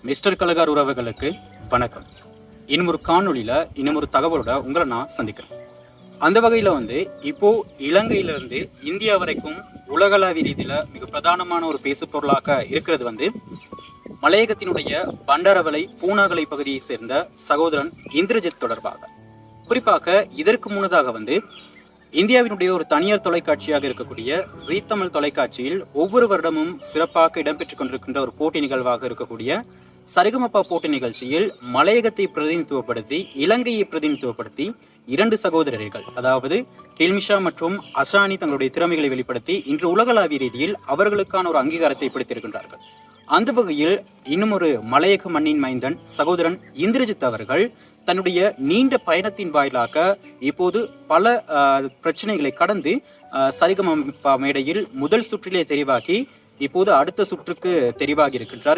Mister கலகார் உறவுகளுக்கு வணக்கம். இன்னும் ஒரு காணொலியில் இன்னும் ஒரு தகவலோட உங்களை நான் சந்திக்கிறேன். அந்த வகையில் இப்போ இலங்கையிலிருந்து இந்தியா வரைக்கும் உலகளாவிய ரீதியில் மிக பிரதானமான ஒரு பேசு பொருளாக இருக்கிறது மலையகத்தினுடைய பண்டாரவளை பூனாகலை பகுதியை சேர்ந்த சகோதரன் இந்திரஜித் தொடர்பாக. குறிப்பாக இதற்கு முன்னதாக இந்தியாவினுடைய ஒரு தனியார் தொலைக்காட்சியாக இருக்கக்கூடிய ஜீ தமிழ் தொலைக்காட்சியில் ஒவ்வொரு வருடமும் சிறப்பாக இடம்பெற்றுக் கொண்டிருக்கின்ற ஒரு போட்டி நிகழ்வாக இருக்கக்கூடிய சரிகமப்பா போட்டி நிகழ்ச்சியில் மலையகத்தை பிரதிநிதித்துவப்படுத்தி இலங்கையை பிரதிநிதித்துவப்படுத்தி இரண்டு சகோதரர்கள், அதாவது கில்மிஷா மற்றும் அசானி, தங்களுடைய திறமைகளை வெளிப்படுத்தி இன்று உலகளாவிய ரீதியில் அவர்களுக்கான ஒரு அங்கீகாரத்தை பிடித்திருக்கின்றார்கள். அந்த வகையில் இன்னும் ஒரு மலையக மண்ணின் மைந்தன் சகோதரன் இந்திரஜித் அவர்கள் தன்னுடைய நீண்ட பயணத்தின் வாயிலாக இப்போது பல பிரச்சனைகளை கடந்து சரிகமப்பா மேடையில் முதல் சுற்றிலே தெரிவாகி இப்போது அடுத்த சுற்றுக்கு தெரிவாகி இருக்கின்றார்.